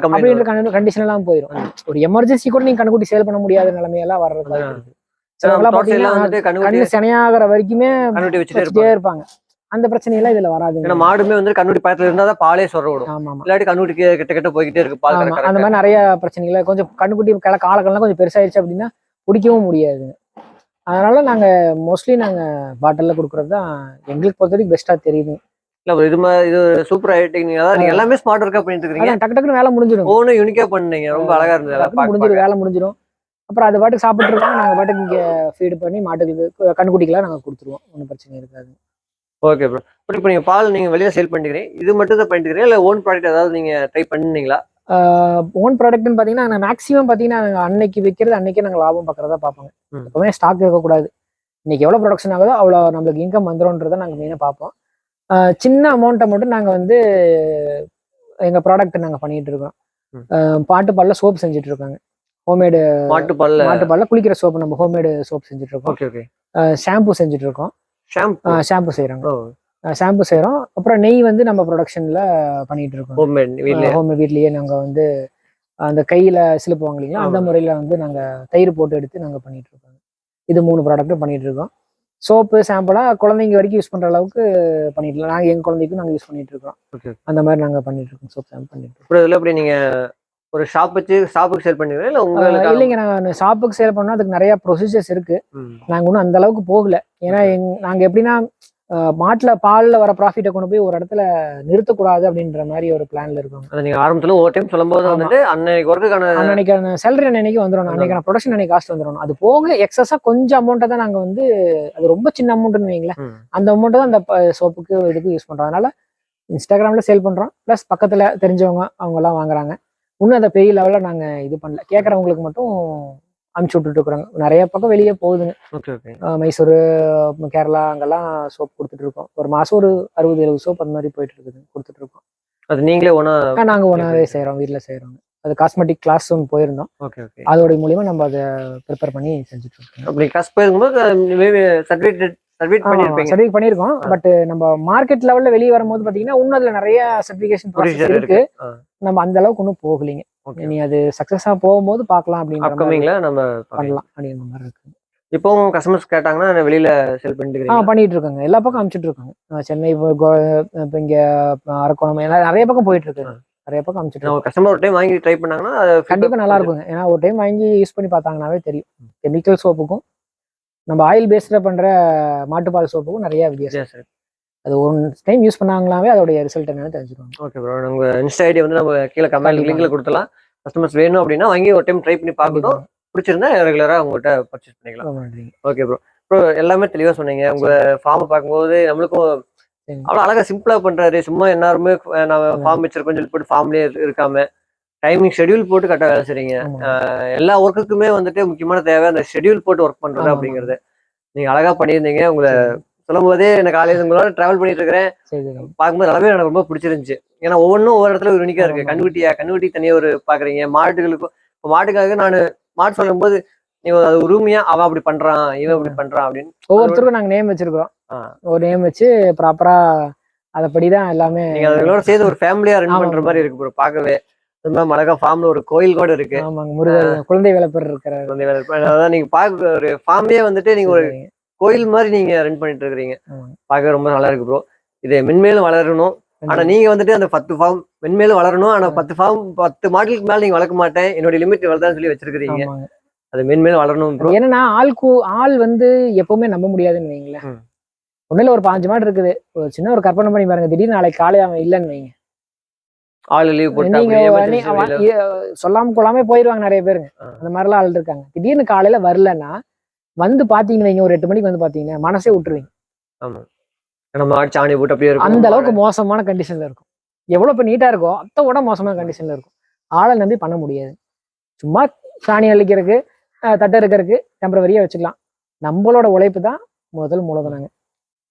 [SPEAKER 1] அப்படின்ற கண்டிஷன் எல்லாம் போயிடும். ஒரு எமர்ஜென்சி கூட நீங்க கண்ணுக்குட்டி சேல் பண்ண முடியாத நிலைமையெல்லாம் வர்றது. கண்ணு சனையாகிற வரைக்குமே வச்சுட்டே இருப்பாங்க. அந்த பிரச்சனையெல்லாம் இதுல வராது.
[SPEAKER 2] மாடுமே வந்து கண்ணுட்டி பக்கத்துல இருந்தாதான் பாலே சொல்ற விடும். இல்லாட்டி கண்ணுட்டி கிட்ட கிட்ட போய்கிட்டே இருக்கு பால்.
[SPEAKER 1] அந்த மாதிரி நிறைய பிரச்சனைகள். கொஞ்சம் கண்ணுக்குட்டி காலக்கெல்லாம் கொஞ்சம் பெருசாயிருச்சு அப்படின்னா குடிக்கவும் முடியாது. அதனால நாங்க மோஸ்ட்லி நாங்க பாட்டில்ல கொடுக்கறது தான் எங்களுக்கு பொறுத்த வரைக்கும் பெஸ்டா தெரியுது.
[SPEAKER 2] இல்ல இது மாதிரி இது சூப்பர் ஐட்டிங். அதாவது எல்லாமே ஸ்மார்ட் ஒர்க்கா பண்ணிட்டு இருக்கீங்க.
[SPEAKER 1] டக்கு டக்குன்னு வேலை முடிஞ்சிடும்.
[SPEAKER 2] ஒவ்வொன்றும் யூனிக்கா பண்ணீங்க. ரொம்ப அழகா இருந்தது.
[SPEAKER 1] வேலை முடிஞ்சிடும். அப்புறம் அது பாட்டுக்கு சாப்பிட்டு இருக்கோம். நாங்க பாட்டுக்கு இங்க ஃபீடு பண்ணி மாட்டுக்கு கண்ணுக்குட்டிக்கெல்லாம் நாங்க கொடுத்துருவோம். ஒன்றும் பிரச்சனை இருக்காது.
[SPEAKER 2] Okay bro. இப்போ நீங்க பால் நீங்க வெளியே சேல் பண்ணிக்கிறீங்க, இது மட்டும் தான் பண்ணிக்கிறீங்க இல்லை ஓன் ப்ராடக்ட் ஏதாவது நீங்க ட்ரை பண்ணீங்களா?
[SPEAKER 1] ஓன் ப்ராடக்ட்னு பார்த்தீங்கன்னா நான் மேக்ஸிமம் பார்த்தீங்கன்னா நாங்கள் அன்னைக்கு விற்கிறது அன்னைக்கே நாங்கள் லாபம் பார்க்குறதா பார்ப்போங்க. எப்பவுமே ஸ்டாக் இருக்கக்கூடாது. இன்னைக்கு எவ்வளோ ப்ரொடக்ஷன் ஆகுதோ அவ்வளோ நம்மளுக்கு இன்கம் வந்துடும்ன்றதை நாங்கள் மெயினாக பார்ப்போம். சின்ன அமௌண்ட்டை மட்டும் நாங்கள் வந்து எங்கள் ப்ராடக்ட் நாங்கள் பண்ணிட்டு இருக்கோம். பாட்டுப்பாலில் சோப் செஞ்சுட்டு இருக்காங்க. ஹோம்மேடு மாட்டுப்பாலில் குளிக்கிற சோப்பு நம்ம ஹோம்மேடு சோப் செஞ்சுட்டு இருக்கோம். ஷாம்பு செஞ்சுட்டு இருக்கோம். ஷாம்பு செய்யறாங்க. ஷாம்பு செய்யறோம். அப்புறம் நெய் வந்து நம்ம ப்ரொடக்ஷன்ல பண்ணிட்டு இருக்கோம். ஹோம்மேட் வீட்லயே நாங்க வந்து அந்த கையில சிலுப்புவாங்க இல்லைங்களா, அந்த முறையில வந்து நாங்க தயிர் போட்டு எடுத்து நாங்க பண்ணிட்டு இருக்கோம். இது 3 ப்ராடக்ட்டும் பண்ணிட்டு இருக்கோம். சோப்பு ஷாம்புலாம் குழந்தைங்க வரைக்கும் யூஸ் பண்ற அளவுக்கு பண்ணிட்டு நாங்க எங்க குழந்தைக்கும் நாங்க யூஸ் பண்ணிட்டு இருக்கோம். அந்த மாதிரி நாங்க பண்ணிட்டு இருக்கோம். சோப் ஷாம்பு பண்ணிட்டு இருக்கோம்.
[SPEAKER 2] இதுல எப்படி நீங்க ஒரு ஷாப் வச்சு ஷாப்புக்கு சேல் பண்ணுவீங்க இல்ல உங்களுக்கு?
[SPEAKER 1] இல்லைங்க, நாங்க ஷாப்புக்கு சேல் பண்ணோம். அதுக்கு நிறைய ப்ரொசீஜர்ஸ் இருக்கு. நாங்க ஒன்றும் அந்த அளவுக்கு போகல. ஏன்னா நாங்க எப்படின்னா மாட்டுல பால்ல வர ப்ராஃபிட்டை கொண்டு போய் ஒரு இடத்துல நிறுத்தக்கூடாது அப்படின்ற மாதிரி ஒரு பிளான்ல இருக்கும்.
[SPEAKER 2] நீங்க ஆரம்பத்துல ஒரு டைம் சொல்லும்போது வந்துட்டு
[SPEAKER 1] அன்னைக்கான சேலரி அன்னைக்கு வந்துடும், அன்னைக்கான ப்ரொடக்ஷன் அன்னைக்கு காஸ்ட் வந்துடும். அது போக எக்ஸஸா கொஞ்சம் அமௌண்ட்டை தான் நாங்க வந்து, அது ரொம்ப சின்ன அமௌண்ட்னு வைங்களேன், அந்த அமௌண்ட்டை தான் அந்த சோப்புக்கு இதுக்கு யூஸ் பண்றோம். அதனால இன்ஸ்டாகிராம்ல சேல் பண்றோம். பிளஸ் பக்கத்துல தெரிஞ்சவங்க அவங்க எல்லாம் வாங்குறாங்க. இன்னும் அதை பெரிய லெவல்ல நாங்க இது பண்ணல. கேட்கறவங்களுக்கு மட்டும் அனுப்பிச்சு விட்டுட்டு இருக்கிறாங்க. நிறைய பக்கம் வெளியே போகுதுங்க. மைசூரு, கேரளா அங்கெல்லாம் சோப் கொடுத்துட்டு இருக்கோம். ஒரு மாசம் ஒரு 60-70 சோப் அந்த மாதிரி போயிட்டு இருக்குது, கொடுத்துட்டு இருக்கோம்.
[SPEAKER 2] அது நீங்களே
[SPEAKER 1] நாங்க ஒன்னாவே செய்யறோம், வீட்டுல செய்யறோம். அது காஸ்மெட்டிக் கிளாஸ் ஒன்று போயிருந்தோம். அதோட மூலியமா நம்ம அதை ப்ரிப்பேர் பண்ணி செஞ்சுட்டு இருக்கோம்.
[SPEAKER 2] அப்படி கிளாஸ் போயிருக்கும்போது
[SPEAKER 1] சர்டிஃபிகேட் பண்ணிருக்கோம். பட் நம்ம மார்க்கெட் லெவல்ல வெளியே வரும்போது பாத்தீங்கன்னா இன்னும் அதுல நிறைய சர்டிஃபிகேஷன் ப்ராசஸ் இருக்கு. நம்ம அந்த அளவுக்கு ஒன்றும் போகலீங்க. நீ அது சக்சஸா போகும்போது பார்க்கலாம் அப்படிங்கிற
[SPEAKER 2] நம்ம
[SPEAKER 1] பண்ணலாம் அப்படிங்கிற மாதிரி இருக்கு.
[SPEAKER 2] இப்போ கஸ்டமர்ஸ் கேட்டாங்கன்னா வெளியில செல்
[SPEAKER 1] பண்ணிட்டு இருக்காங்க. எல்லா பக்கம் அனுப்பிச்சிட்டு இருக்காங்க. சென்னை, இப்போ இங்க அரக்கோணம், நிறைய பக்கம் போயிட்டு இருக்கு. நிறைய பக்கம் அனுப்பிச்சிட்டு
[SPEAKER 2] கஸ்டமர் ஒரு டைம் வாங்கி ட்ரை பண்ணாங்கன்னா
[SPEAKER 1] கண்டிப்பா நல்லா இருக்குங்க. ஏன்னா ஒரு டைம் வாங்கி யூஸ் பண்ணி பார்த்தாங்கன்னாவே தெரியும். கெமிக்கல் சோப்புக்கும் நம்ம ஆயில் பேஸ்ட்ல பண்ற மாட்டுப்பால் சோப்புக்கும் நிறைய வித்தியாசம். அது ஒரு டைம் யூஸ் பண்ணாங்களாவே அதோட ரிசல்ட் என்னன்னு தெரிஞ்சுக்கணும்.
[SPEAKER 2] Okay bro. நம்ம இன்ஸ்டா ஐடி வந்து நம்ம கீழே கமெண்ட் லிங்க்ல கொடுத்தலாம். கஸ்டமர்ஸ் வேணும் அப்படின்னா வாங்கி ஒரு டைம் ட்ரை பண்ணி பார்க்கணும். பிடிச்சிருந்தா ரெகுலரா உங்கள்கிட்ட பர்ச்சேஸ் பண்ணிக்கலாம்.
[SPEAKER 1] ரொம்ப நன்றிங்க.
[SPEAKER 2] Okay bro. ப்ரோ எல்லாமே தெளிவா சொன்னீங்க. உங்க ஃபார்ம் பார்க்கும்போது நம்மளுக்கும்
[SPEAKER 1] சரிங்க.
[SPEAKER 2] அவ்வளோ அழகா சிம்பிளா பண்றாரு. சும்மா எல்லாருமே நம்ம ஃபார்ம் வச்சிருக்கோம்னு சொல்லி போட்டு ஃபார்ம்லயே இருக்காம டைமிங் ஷெட்யூல் போட்டு கரெக்டாக வேலை செய்றீங்க.
[SPEAKER 1] ஆமாங்க.
[SPEAKER 2] எல்லா ஒர்க்குக்குமே வந்துட்டு முக்கியமான தேவை அந்த ஷெட்யூல் போட்டு ஒர்க் பண்றது
[SPEAKER 1] ஆமா, ஆமாங்க.
[SPEAKER 2] அப்படிங்கிறது. நீங்க அழகா பண்ணியிருந்தீங்க. உங்களை
[SPEAKER 1] சரிங்க.
[SPEAKER 2] சொல்லும் போதே எனக்கு காலையில உங்களோட டிராவல் பண்ணிட்டு இருக்கிறேன்.
[SPEAKER 1] சரிங்க.
[SPEAKER 2] பார்க்கும்போது எல்லாமே எனக்கு ரொம்ப பிடிச்சிருந்துச்சு. ஏன்னா ஒவ்வொன்றும் ஒவ்வொரு இடத்துல ஒரு யூனிக்கா இருக்கு.
[SPEAKER 1] ஆமா, ஆமா.
[SPEAKER 2] கண்ணுக்குட்டி தனியா ஒரு பாக்குறீங்க. மாட்டுகளுக்கும் இப்போ மாட்டுக்காக நான் மாட்டு சொல்லும்போது நீ அது உரிமையா அவன் அப்படி பண்றான், இவன் இப்படி பண்றான் அப்படின்னு
[SPEAKER 1] ஒவ்வொருத்தருக்கும் நாங்க நேம் வச்சிருக்கோம். ஒரு நேம் வச்சு ப்ராப்பரா அதப்படிதான் எல்லாமே.
[SPEAKER 2] நீங்க அதோட சேர்ந்து ஒரு ஃபேமிலியா ரன் பண்ற மாதிரி இருக்கு ப்ரோ பார்க்கவே. அது மாதிரி மழகா ஃபார்ம்ல ஒரு கோயில் கூட இருக்கு.
[SPEAKER 1] ஆமாங்க. முருகர் குழந்தை வளர்ப்பர் இருக்கிறாரு.
[SPEAKER 2] அதான் நீங்க பார்க்க ஒரு ஃபார்ம்லயே வந்துட்டு நீங்க ஒரு கோயில் மாதிரி நீங்க ரன் பண்ணிட்டு இருக்கிறீங்க. பார்க்க ரொம்ப நல்லா இருக்கு ப்ரோ. இது மென்மேலும் வளரணும். ஆனா நீங்க வந்துட்டு அந்த 10 ஃபார்ம் மென்மேலும் வளரணும். ஆனா 10 ஃபார்ம் 10 மாடலுக்கு மேல நீங்க வளர்க்க மாட்டேன், என்னோட லிமிட் இவ்வளவுதான் சொல்லி வச்சிருக்கீங்க. அது மென்மேலும் வளரணும் ப்ரோ.
[SPEAKER 1] ஏன்னா ஆள் வந்து எப்பவுமே நம்ப முடியாதுன்னு வைங்களேன். ஒண்ணுல ஒரு 5 மாடு இருக்குது. ஒரு சின்ன ஒரு கற்பனை பண்ணி பாருங்க. திடீர்னு நாளைக்கு காலை அவன் இல்லைன்னு வைங்க.
[SPEAKER 2] ஆள் லீவ் போட்டு
[SPEAKER 1] நீங்க சொல்லாம கொள்ளாம போயிருவாங்க நிறைய பேருங்க. அந்த மாதிரி எல்லாம் ஆள் இருக்காங்க. திடீர்னு காலையில வரலன்னா வந்து பாத்தீங்கன்னு வைங்க, ஒரு 8 மணிக்கு வந்து பாத்தீங்கன்னா மனசே விட்டுருவீங்க.
[SPEAKER 2] ஆமா. நம்ம சாணி போட்டு அப்படியே இருக்கும்.
[SPEAKER 1] அந்த அளவுக்கு மோசமான கண்டிஷன்ல இருக்கும். எவ்வளவு இப்ப நீட்டா இருக்கோ அத்தை விட மோசமான கண்டிஷன்ல இருக்கும். ஆளை நம்பி பண்ண முடியாது. சும்மா சாணி அழிக்கிறதுக்கு தட்டை இருக்கிறதுக்கு டெம்பரவரியா வச்சுக்கலாம். நம்மளோட உழைப்பு தான் முதல் மூலதனங்க.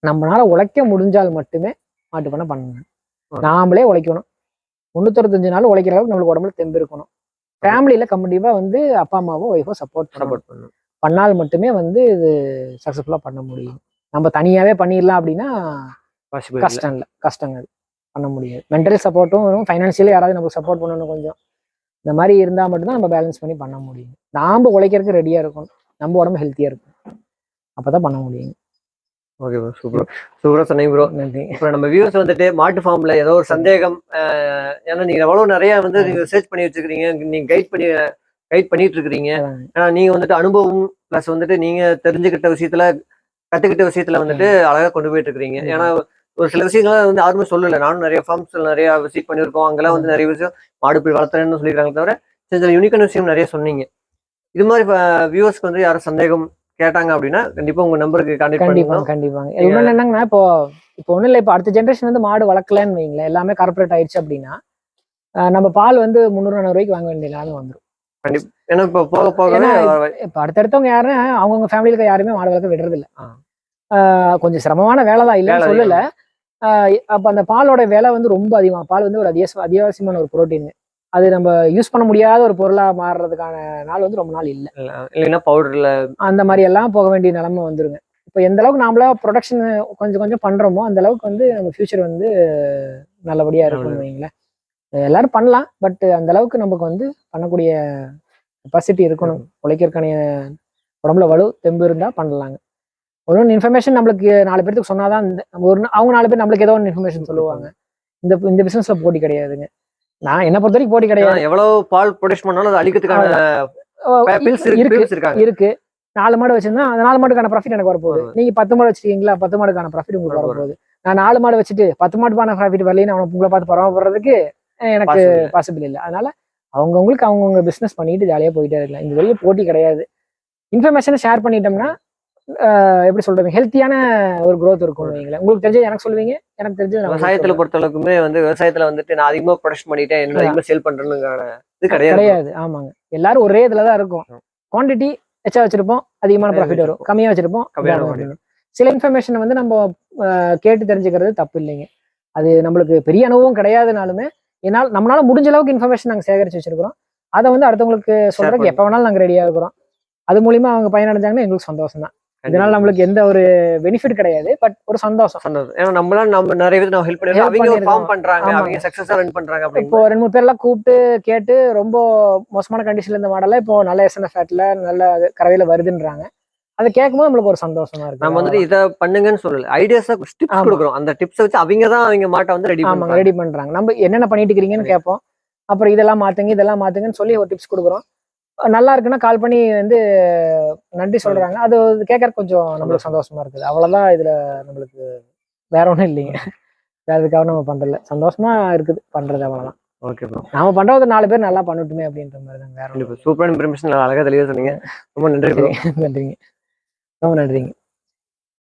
[SPEAKER 1] நம்மளால உழைக்க முடிஞ்சால் மட்டுமே மாட்டு பண்ண பண்ணணும். நாமளே உழைக்கணும். 365 நாள் உழைக்கிற அளவுக்கு நம்மளுக்கு உடம்புல தெம்பு இருக்கணும். ஃபேமிலியில கண்டிப்பா வந்து அப்பா அம்மாவோ ஒய்ஃபோ சப்போர்ட் பண்ணணும். பண்ணால் மட்டுமே வந்து இது சக்சஸ்ஃபுல்லா பண்ண முடியும். நம்ம தனியாவே பண்ணிடலாம் அப்படின்னா கஷ்டங்கள் பண்ண முடியாது. மென்டல் சப்போர்ட்டும் வரும், ஃபைனான்சியலி யாராவது நமக்கு சப்போர்ட் பண்ணணும். கொஞ்சம் இந்த மாதிரி இருந்தா மட்டும்தான் நம்ம பேலன்ஸ் பண்ணி பண்ண முடியும். நாம உழைக்கிறதுக்கு ரெடியா இருக்கணும். நம்ம உடம்பு ஹெல்த்தியா இருக்கும். அப்பதான் பண்ண முடியும்.
[SPEAKER 2] Okay bro. சூப்பரா சொன்னீங்க ப்ரோ. இப்போ நம்ம வியூவர்ஸ் வந்துட்டு மாட்டு ஃபார்ம்ல ஏதோ ஒரு சந்தேகம், ஏன்னா நீங்க எவ்வளவு நிறைய வந்து நீங்க ரிசர்ச் பண்ணி வச்சிருக்கீங்க, நீங்க கைட் பண்ணிட்டு இருக்கிறீங்க. ஏன்னா நீங்க வந்துட்டு அனுபவம் பிளஸ் வந்துட்டு நீங்க தெரிஞ்சுக்கிட்ட விஷயத்துல கத்துக்கிட்ட விஷயத்துல வந்துட்டு அழகா கொண்டு போயிட்டு இருக்கிறீங்க. ஏன்னா ஒரு சில விஷயங்கள்லாம் வந்து யாருமே சொல்லல. நானும் நிறைய ஃபார்ம்ஸ் நிறைய விசிட் பண்ணியிருக்கோம். அங்கெல்லாம் வந்து நிறைய விஷயம் மாடு போய் வளர்த்துறேன்னு சொல்லியிருக்காங்க. தவிர சில யூனிக்கான விஷயம் நிறைய சொன்னீங்க. இது மாதிரி வியூவர்ஸ்க்கு வந்து யாரும் சந்தேகம் கேட்டாங்க அப்படின்னா கண்டிப்பா உங்க நம்பருக்கு
[SPEAKER 1] கண்டிப்பாங்க. இன்னொன்னு என்னங்கன்னா, இப்போ ஒண்ணு இல்லை, இப்போ அடுத்த ஜென்ரேஷன் வந்து மாடு வளர்க்கலன்னு வைங்களேன், எல்லாமே கார்பரேட் ஆயிடுச்சு அப்படின்னா நம்ம பால் வந்து 300-400 ரூபாய்க்கு வாங்க வேண்டிய நிலைமை வந்துடும்.
[SPEAKER 2] ஏன்னா இப்போ போக போக
[SPEAKER 1] இப்போ அடுத்தடுத்தவங்க யாரும் அவங்கவுங்க ஃபேமிலியில யாருமே மாடு வளர்க்க விடுறது இல்லை. கொஞ்சம் சிரமமான வேலை தான், இல்லைன்னு சொல்லல. அப்ப அந்த பாலோட விலை வந்து ரொம்ப அதிகமா, பால் வந்து ஒரு அத்தியாவசியமான ஒரு புரோட்டீன். அது நம்ம யூஸ் பண்ண முடியாத ஒரு பொருளா மாறுறதுக்கான நாள் வந்து ரொம்ப நாள் இல்லைன்னா பவுடர்ல அந்த மாதிரி எல்லாம் போக வேண்டிய நிலைமை வந்துருங்க. இப்போ எந்த அளவுக்கு நாமளா ப்ரொடக்ஷன் கொஞ்சம் கொஞ்சம் பண்றோமோ அந்த அளவுக்கு வந்து நம்ம ஃபியூச்சர் வந்து நல்லபடியா இருக்கும்னு வைங்களேன். எல்லாரும் பண்ணலாம், பட் அந்த அளவுக்கு நமக்கு வந்து பண்ணக்கூடிய கெப்பாசிட்டி இருக்கணும். உழைக்கிறதுக்கான உடம்புல வலு தெம்பு இருந்தா பண்ணலாங்க. ஒரு இன்ஃபர்மேஷன் நம்மளுக்கு 4 பேருக்கு சொன்னாதான் அவங்க 4 பேர் நம்மளுக்கு ஏதோ ஒரு இன்ஃபர்மேஷன் சொல்லுவாங்க. இந்த பிசினஸ்ல போட்டி கிடையாதுங்க. நான் என்ன பொறுத்த வரைக்கும் போட்டி கிடையாது.
[SPEAKER 2] எவ்வளவு பால் ப்ரொடியூஸ் பண்ணாலும் அது அழிக்கிறதுக்கான
[SPEAKER 1] இருக்கு. 4 மாடு வச்சிருந்தா அந்த 4 மாடுக்கான ப்ராஃபிட் எனக்கு வரப்போகுது. நீங்க 10 மாடு வச்சிருக்கீங்களா, 10 மாடுக்கான ப்ராஃபிட் உங்களுக்கு வரப்போகுது. நான் 4 மாடு வச்சுட்டு 10 மாடுக்கான ப்ராஃபிட் வரலைன்னு அவனை உங்களை பார்த்து பரவாயில்றதுக்கு எனக்கு பாசிபிள் இல்லை. அதனால அவங்கவுங்களுக்கு அவங்கவுங்க பிசினஸ் பண்ணிட்டு ஜாலியா போயிட்டே இருக்கலாம். இந்த வழியே போட்டி கிடையாது. இன்ஃபர்மேஷனை ஷேர் பண்ணிட்டோம்னா எப்படி சொல்றது, ஹெல்த்தியான ஒரு growth இருக்கும். உங்களுக்கு தெரிஞ்சது எனக்கு சொல்லுவீங்க, எனக்கு தெரிஞ்சது
[SPEAKER 2] விவசாயத்துல பொறுத்த அளவுக்குமே வந்து விவசாயத்துல வந்துட்டு நான் அதிகமா ப்ரொடக்ஷன் பண்ணிட்டேன், என்ன அதிகமா சேல் பண்றேன்னு இது கிடையாது.
[SPEAKER 1] ஆமாங்க, எல்லாரும் ஒரே இதுலதான் இருக்கும். குவான்டிட்டி எச்சா வச்சிருப்போம், அதிகமான ப்ராஃபிட் வரும். கம்மியா வச்சிருப்போம். சில இன்ஃபர்மேஷன் வந்து நம்ம கேட்டு தெரிஞ்சுக்கிறது தப்பு இல்லைங்க. அது நம்மளுக்கு பெரிய அனுபவம் கிடையாதுனாலுமே நம்மளால முடிஞ்ச அளவுக்கு இன்ஃபர்மேஷன் நாங்க சேகரிச்சு வச்சிருக்கிறோம். அதை வந்து அடுத்தவங்களுக்கு சொல்றதுக்கு எப்ப வேணாலும் நாங்க ரெடியா இருக்கிறோம். அது மூலியமா அவங்க பயனடைஞ்சாங்கன்னா எங்களுக்கு சந்தோஷம் தான். இதனால நம்மளுக்கு எந்த ஒரு பெனிஃபிட் கிடையாது, பட் ஒரு சந்தோஷம்.
[SPEAKER 2] ஏன்னா நம்ம நிறைய பேருக்கு ஹெல்ப் பண்ணுவோம். அவங்க ஒரு ஃபார்ம் பண்றாங்க, அவங்க சக்சஸா ரன் பண்றாங்க.
[SPEAKER 1] இப்போ 2-3 பேர்லாம் கூப்பிட்டு கேட்டு ரொம்ப மோசமான கண்டிஷன்ல இருந்த மாடல இப்போ நல்ல எஸ்என்எஃப் ஃபேட்ல நல்ல கறவையில வருதுன்றாங்க. அதை கேட்கும்போது நம்மளுக்கு ஒரு சந்தோஷமா இருக்கு.
[SPEAKER 2] நம்ம வந்துட்டு இதை பண்ணுங்கன்னு சொல்லல, ஐடியாஸா டிப்ஸ் கொடுக்குறோம். அந்த டிப்ஸை வச்சு அவங்க மாட்டை வந்து ரெடி
[SPEAKER 1] பண்றாங்க. நம்ம என்னென்ன பண்ணிட்டு இருக்கீங்கன்னு கேட்போம். அப்புறம் இதெல்லாம் மாத்துங்கன்னு சொல்லி ஒரு டிப்ஸ் கொடுக்குறோம். நல்லா இருக்குன்னா கால் பண்ணி வந்து நன்றி சொல்றாங்க. அது கேட்கற கொஞ்சம் நம்மளுக்கு சந்தோஷமா இருக்குது. அவ்வளவுதான். இதுல நம்மளுக்கு வேற ஒண்ணும் இல்லைங்க. அதுக்காக நம்ம பண்றதில்ல, சந்தோஷமா இருக்குது பண்றது, அவ்வளவுதான்.
[SPEAKER 2] Okay bro.
[SPEAKER 1] நாம பண்றத 4 பேர் நல்லா பண்ணட்டுமே அப்படின்ற மாதிரி தான். வேற
[SPEAKER 2] சூப்பரான இன்ஃபர்மேஷன் அழகா தெளிவாக சொன்னீங்க. ரொம்ப நன்றி ப்ரோ.
[SPEAKER 1] நன்றிங்க, ரொம்ப நன்றிங்க.